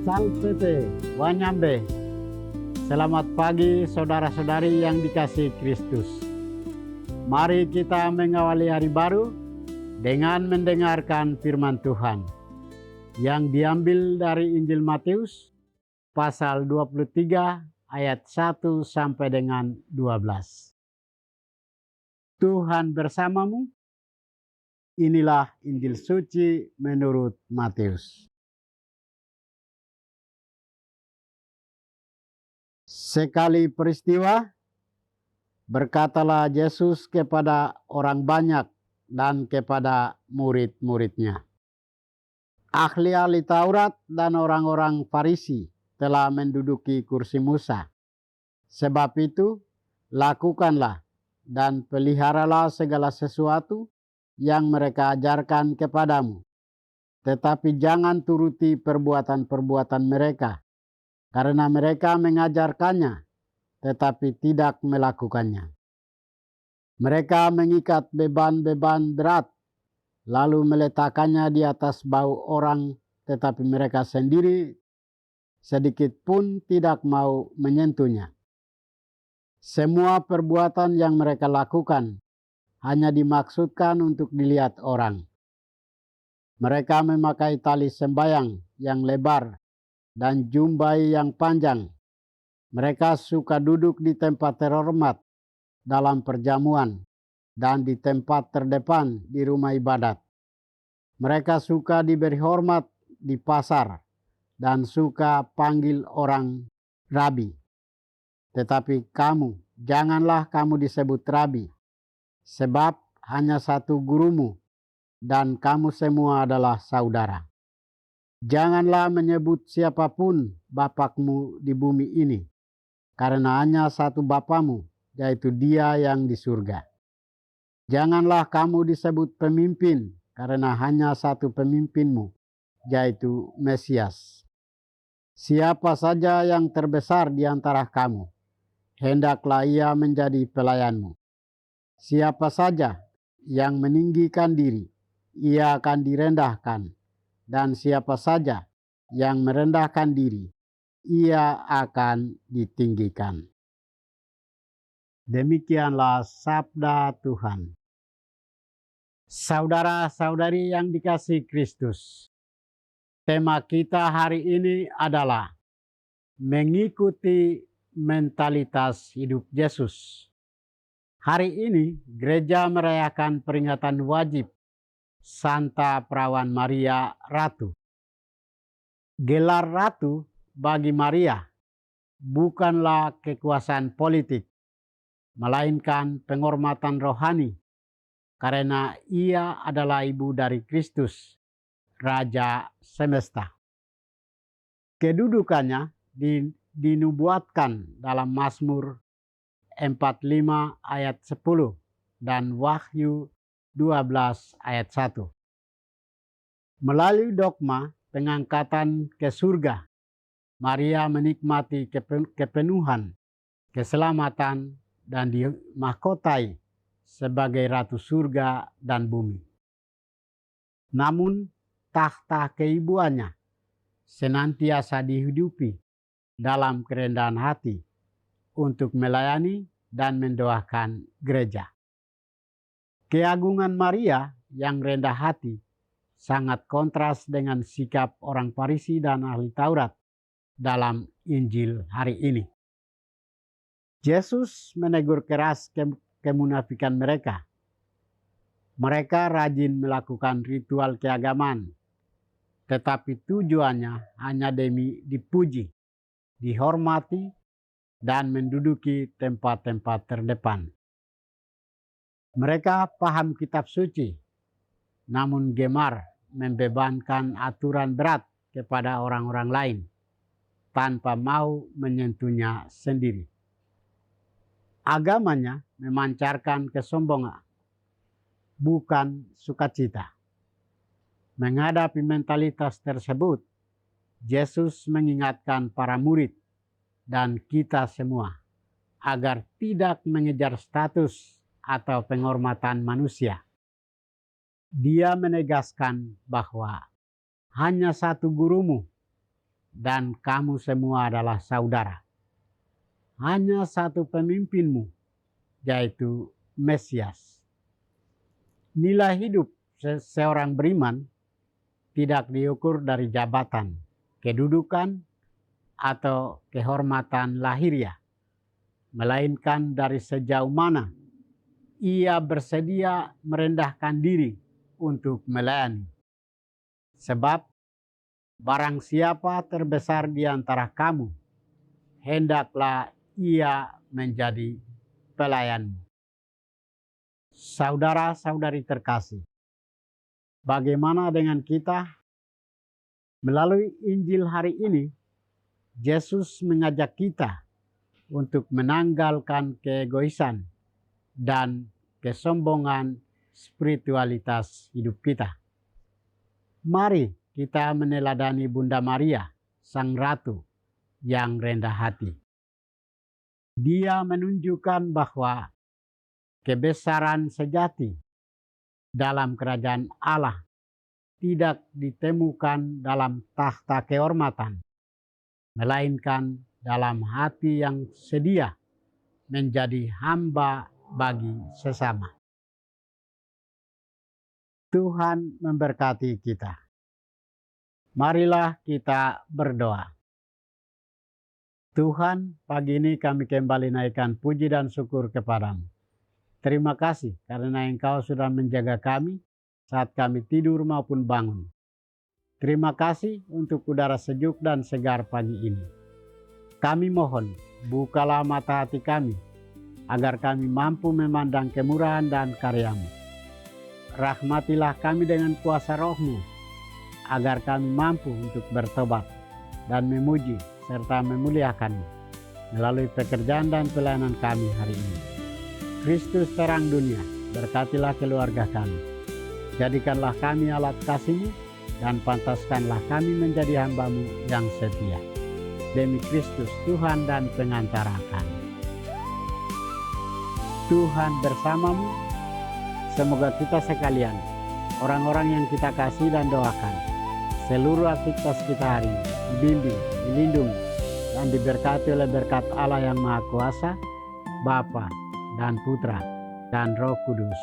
Salvete, Wanyambe. Selamat pagi saudara-saudari yang dikasihi Kristus. Mari kita mengawali hari baru dengan mendengarkan firman Tuhan yang diambil dari Injil Matius pasal 23 ayat 1 sampai dengan 12. Tuhan bersamamu. Inilah Injil suci menurut Matius. Sekali peristiwa, berkatalah Yesus kepada orang banyak dan kepada murid-muridnya. Ahli-ahli Taurat dan orang-orang Farisi telah menduduki kursi Musa. Sebab itu, lakukanlah dan peliharalah segala sesuatu yang mereka ajarkan kepadamu. Tetapi jangan turuti perbuatan-perbuatan mereka, karena mereka mengajarkannya, tetapi tidak melakukannya. Mereka mengikat beban-beban berat, lalu meletakkannya di atas bahu orang, tetapi mereka sendiri sedikit pun tidak mau menyentuhnya. Semua perbuatan yang mereka lakukan hanya dimaksudkan untuk dilihat orang. Mereka memakai tali sembayang yang lebar dan jumbai yang panjang. Mereka suka duduk di tempat terhormat dalam perjamuan dan di tempat terdepan di rumah ibadat. Mereka suka diberi hormat di pasar dan suka panggil orang rabi. Tetapi kamu, janganlah kamu disebut rabi, sebab hanya satu gurumu dan kamu semua adalah saudara. Janganlah menyebut siapapun Bapakmu di bumi ini, karena hanya satu Bapamu, yaitu Dia yang di surga. Janganlah kamu disebut pemimpin, karena hanya satu pemimpinmu, yaitu Mesias. Siapa saja yang terbesar di antara kamu, hendaklah ia menjadi pelayanmu. Siapa saja yang meninggikan diri, ia akan direndahkan. Dan siapa saja yang merendahkan diri, ia akan ditinggikan. Demikianlah sabda Tuhan. Saudara-saudari yang dikasihi Kristus, tema kita hari ini adalah mengikuti mentalitas hidup Yesus. Hari ini gereja merayakan peringatan wajib Santa Perawan Maria Ratu. Gelar ratu bagi Maria bukanlah kekuasaan politik, melainkan penghormatan rohani, karena ia adalah ibu dari Kristus, Raja semesta. Kedudukannya dinubuatkan dalam Mazmur 45 ayat 10 dan Wahyu 12 ayat 1. Melalui dogma pengangkatan ke surga, Maria menikmati kepenuhan, keselamatan, dan dimahkotai sebagai ratu surga dan bumi. Namun tahta keibuannya senantiasa dihidupi dalam kerendahan hati untuk melayani dan mendoakan gereja. Keagungan Maria yang rendah hati sangat kontras dengan sikap orang Farisi dan ahli Taurat dalam Injil hari ini. Yesus menegur keras kemunafikan mereka. Mereka rajin melakukan ritual keagamaan, tetapi tujuannya hanya demi dipuji, dihormati, dan menduduki tempat-tempat terdepan. Mereka paham kitab suci, namun gemar membebankan aturan berat kepada orang-orang lain tanpa mau menyentuhnya sendiri. Agamanya memancarkan kesombongan, bukan sukacita. Menghadapi mentalitas tersebut, Yesus mengingatkan para murid dan kita semua agar tidak mengejar status atau penghormatan manusia. Dia menegaskan bahwa hanya satu gurumu dan kamu semua adalah saudara. Hanya satu pemimpinmu, yaitu Mesias. Nilai hidup seorang beriman tidak diukur dari jabatan, kedudukan, atau kehormatan lahiriah, melainkan dari sejauh mana ia bersedia merendahkan diri untuk melayani. Sebab barang siapa terbesar di antara kamu, hendaklah ia menjadi pelayanmu. Saudara-saudari terkasih, bagaimana dengan kita? Melalui Injil hari ini, Yesus mengajak kita untuk menanggalkan keegoisan dan kesombongan spiritualitas hidup kita. Mari kita meneladani Bunda Maria, Sang Ratu yang rendah hati. Dia menunjukkan bahwa kebesaran sejati dalam kerajaan Allah tidak ditemukan dalam tahta kehormatan, melainkan dalam hati yang sedia menjadi hamba bagi sesama. Tuhan memberkati kita. Marilah kita berdoa. Tuhan, pagi ini kami kembali naikkan puji dan syukur kepadamu. Terima kasih karena Engkau sudah menjaga kami saat kami tidur maupun bangun. Terima kasih untuk udara sejuk dan segar pagi ini. Kami mohon, bukalah mata hati kami, agar kami mampu memandang kemurahan dan karya-Mu. Rahmatilah kami dengan kuasa Roh-Mu, agar kami mampu untuk bertobat dan memuji serta memuliakan-Mu melalui pekerjaan dan pelayanan kami hari ini. Kristus terang dunia, berkatilah keluarga kami. Jadikanlah kami alat kasih-Mu dan pantaskanlah kami menjadi hamba-Mu yang setia. Demi Kristus Tuhan dan pengantara kami. Tuhan bersamamu. Semoga kita sekalian, orang-orang yang kita kasih dan doakan, seluruh aktivitas kita hari ini dibimbing, dilindungi, dan diberkati oleh berkat Allah yang Maha Kuasa, Bapa dan Putra dan Roh Kudus.